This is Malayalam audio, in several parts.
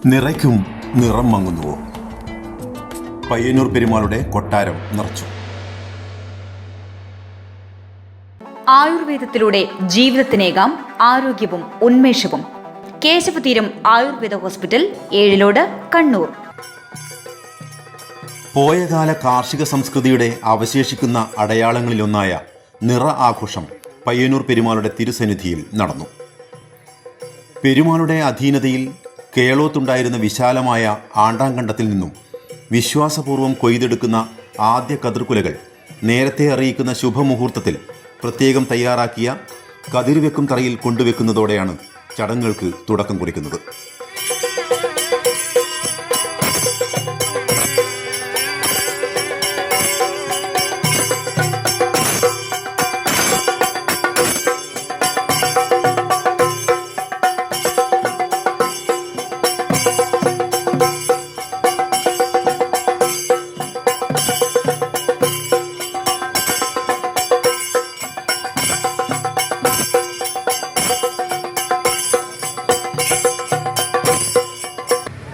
നിറയ്ക്കും നിറം മങ്ങുന്നുവോ? പയ്യന്നൂർ പെരുമാളുടെ കൊട്ടാരം നിറച്ചു. ആയുർവേദത്തിലൂടെ ജീവിതത്തിനേകാം ആരോഗ്യവും ഉന്മേഷവും. കേശവതീരം ആയുർവേദ ഹോസ്പിറ്റൽ, ഏഴിലോട്, കണ്ണൂർ. പോയകാല കാർഷിക സംസ്കൃതിയുടെ അവശേഷിക്കുന്ന അടയാളങ്ങളിലൊന്നായ നിറ ആഘോഷം പയ്യന്നൂർ പെരുമാളുടെ തിരുസന്നിധിയിൽ നടന്നു. പെരുമാളുടെ അധീനതയിൽ കേളോത്തുണ്ടായിരുന്ന വിശാലമായ ആണ്ടാങ്കണ്ടത്തിൽ നിന്നും വിശ്വാസപൂർവ്വം കൊയ്തെടുക്കുന്ന ആദ്യ കതിർക്കുലകൾ നേരത്തെ അറിയിക്കുന്ന ശുഭമുഹൂർത്തത്തിൽ പ്രത്യേകം തയ്യാറാക്കിയ കതിർവെക്കും തറയിൽ കൊണ്ടുവെക്കുന്നതോടെയാണ് ചടങ്ങുകൾക്ക് തുടക്കം കുറിക്കുന്നത്.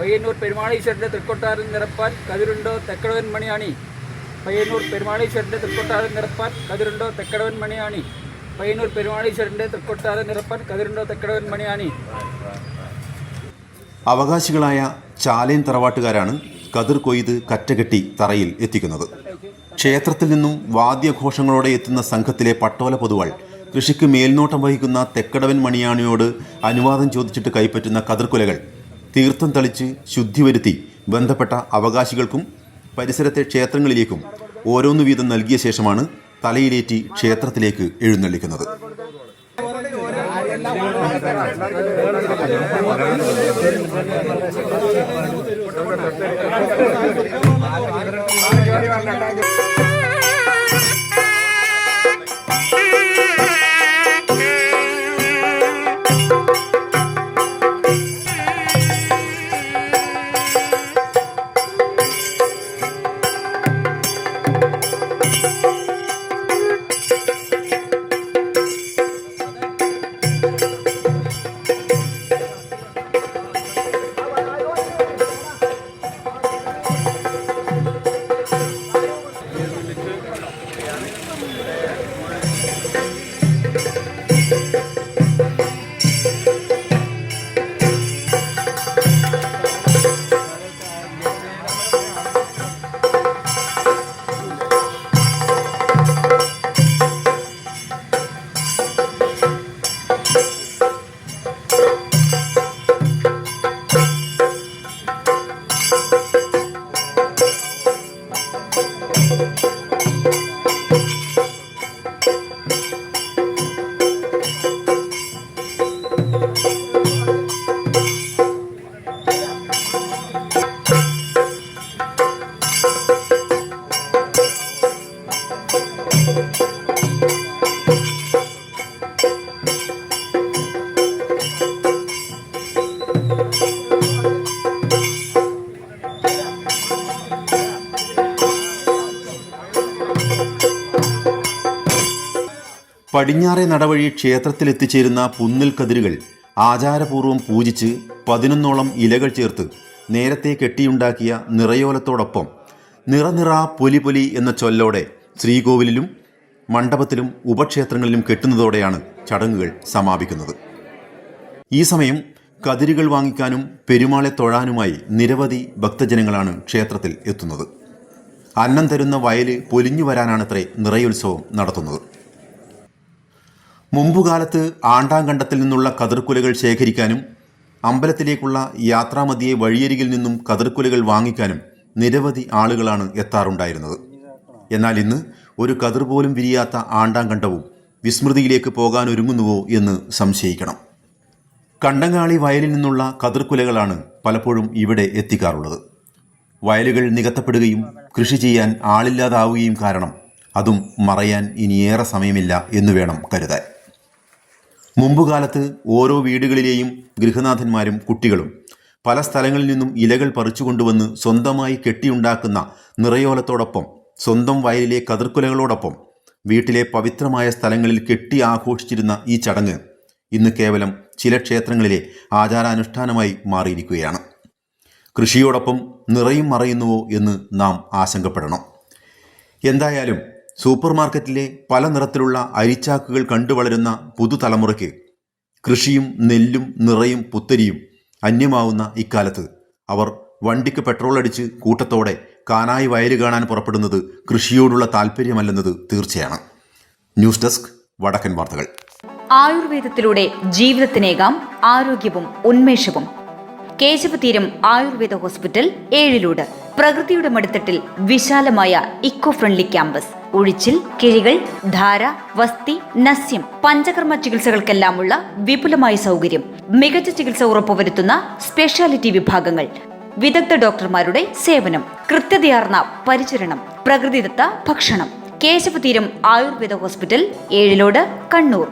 പയ്യന്നൂർ പെരുമാളീശ്വരൻ്റെ തൃക്കൊട്ടാരം നിറപ്പാൻ കതിരുണ്ടോ തെക്കടവൻ മണിയാണി. പയ്യന്നൂർ പെരുമാളീശ്വരൻ്റെ തൃക്കൊട്ടാരം നിറപ്പാൻ കതിരുണ്ടോ തെക്കടവൻ മണിയാണി. പയ്യന്നൂർ പെരുമാളീശ്വരൻ്റെ തൃക്കൊട്ടാരം നിറപ്പാൻ കതിരുണ്ടോ തെക്കടവൻ മണിയാണി. അവകാശികളായ ചാലേൻ തറവാട്ടുകാരാണ് കതിർ കൊയ്ത് കറ്റകെട്ടി തറയിൽ എത്തിക്കുന്നത്. ക്ഷേത്രത്തിൽ നിന്നും വാദ്യഘോഷങ്ങളോടെ എത്തുന്ന സംഘത്തിലെ പട്ടോല പൊതുവാൾ കൃഷിക്ക് മേൽനോട്ടം വഹിക്കുന്ന തെക്കടവൻ മണിയാണിയോട് അനുവാദം ചോദിച്ചിട്ട് കൈപ്പറ്റുന്ന കതിർക്കുലകൾ തീർത്ഥം തളിച്ച് ശുദ്ധി വരുത്തി ബന്ധപ്പെട്ട അവകാശികൾക്കും പരിസരത്തെ ക്ഷേത്രങ്ങളിലേക്കും ഓരോന്നു വീതം നൽകിയ ശേഷമാണ് തലയിലേറ്റി ക്ഷേത്രത്തിലേക്ക് എഴുന്നള്ളിക്കുന്നത്. പടിഞ്ഞാറേ നടവഴി ക്ഷേത്രത്തിൽ എത്തിച്ചേരുന്ന പുന്നിൽ കതിരുകൾ ആചാരപൂർവ്വം പൂജിച്ച് 11ഓളം ഇലകൾ ചേർത്ത് നേരത്തെ കെട്ടിയുണ്ടാക്കിയ നിറയോലത്തോടൊപ്പം നിറനിറ പൊലി പൊലി എന്ന ചൊല്ലോടെ ശ്രീകോവിലിലും മണ്ഡപത്തിലും ഉപക്ഷേത്രങ്ങളിലും കെട്ടുന്നതോടെയാണ് ചടങ്ങുകൾ സമാപിക്കുന്നത്. ഈ സമയം കതിരുകൾ വാങ്ങിക്കാനും പെരുമാളെ തൊഴാനുമായി നിരവധി ഭക്തജനങ്ങളാണ് ക്ഷേത്രത്തിൽ എത്തുന്നത്. അന്നം തരുന്ന വയല് പൊലിഞ്ഞു വരാനാണത്രേ നിറയോത്സവം നടത്തുന്നത്. മുമ്പുകാലത്ത് ആണ്ടാങ്കണ്ടത്തിൽ നിന്നുള്ള കതിർക്കുലകൾ ശേഖരിക്കാനും അമ്പലത്തിലേക്കുള്ള യാത്രാമധ്യേ വഴിയരികിൽ നിന്നും കതിർക്കുലകൾ വാങ്ങിക്കാനും നിരവധി ആളുകളാണ് എത്താറുണ്ടായിരുന്നത്. എന്നാൽ ഇന്ന് ഒരു കതിർ പോലും വിരിയാത്ത ആണ്ടാങ്കണ്ടവും വിസ്മൃതിയിലേക്ക് പോകാനൊരുങ്ങുന്നുവോ എന്ന് സംശയിക്കണം. കണ്ടങ്ങാളി വയലിൽ നിന്നുള്ള കതിർക്കുലകളാണ് പലപ്പോഴും ഇവിടെ എത്തിക്കാറുള്ളത്. വയലുകൾ നികത്തപ്പെടുകയും കൃഷി ചെയ്യാൻ ആളില്ലാതാവുകയും കാരണം അതും മറയാൻ ഇനിയേറെ സമയമില്ല എന്ന് വേണം കരുതാൻ. മുമ്പുകാലത്ത് ഓരോ വീടുകളിലെയും ഗൃഹനാഥന്മാരും കുട്ടികളും പല സ്ഥലങ്ങളിൽ നിന്നും ഇലകൾ പറിച്ചുകൊണ്ടുവന്ന് സ്വന്തമായി കെട്ടിയുണ്ടാക്കുന്ന നിറയോലത്തോടൊപ്പം സ്വന്തം വയലിലെ കതിർക്കുലകളോടൊപ്പം വീട്ടിലെ പവിത്രമായ സ്ഥലങ്ങളിൽ കെട്ടി ആഘോഷിച്ചിരുന്ന ഈ ചടങ്ങ് ഇന്ന് കേവലം ചില ക്ഷേത്രങ്ങളിലെ ആചാരാനുഷ്ഠാനമായി മാറിയിരിക്കുകയാണ്. കൃഷിയോടൊപ്പം നിറയും മറയുന്നുവോ എന്ന് നാം ആശങ്കപ്പെടണം. എന്തായാലും സൂപ്പർ മാർക്കറ്റിലെ പല നിറത്തിലുള്ള അരിച്ചാക്കുകൾ കണ്ടുവളരുന്ന പുതുതലമുറയ്ക്ക് കൃഷിയും നെല്ലും നിറയും പുത്തരിയും അന്യമാവുന്ന ഇക്കാലത്ത് അവർ വണ്ടിക്ക് പെട്രോൾ അടിച്ച് കൂട്ടത്തോടെ കാനായി വയല് കാണാൻ പുറപ്പെടുന്നത് കൃഷിയോടുള്ള താല്പര്യമല്ലെന്നത് തീർച്ചയാണ്. ന്യൂസ് ഡെസ്ക് വടക്കൻ വാർത്തകൾ. ആയുർവേദത്തിലൂടെ ജീവിതത്തിനേകാം ആരോഗ്യവും ഉന്മേഷവും. കേശവതീരം ആയുർവേദ ഹോസ്പിറ്റൽ, ഏഴിലോട്. പ്രകൃതിയുടെ മടിത്തട്ടിൽ വിശാലമായ ഇക്കോ ഫ്രണ്ട്ലി ക്യാമ്പസ്. ഉഴിച്ചിൽ, കിഴികൾ, ധാര, വസ്തി, നസ്യം, പഞ്ചകർമ്മ ചികിത്സകൾക്കെല്ലാമുള്ള വിപുലമായ സൗകര്യം. മികച്ച ചികിത്സ ഉറപ്പുവരുത്തുന്ന സ്പെഷ്യാലിറ്റി വിഭാഗങ്ങൾ, വിദഗ്ധ ഡോക്ടർമാരുടെ സേവനം, കൃത്യതയാർന്ന പരിചരണം, പ്രകൃതിദത്ത ഭക്ഷണം. കേശവതീരം ആയുർവേദ ഹോസ്പിറ്റൽ, ഏഴിലോട്, കണ്ണൂർ.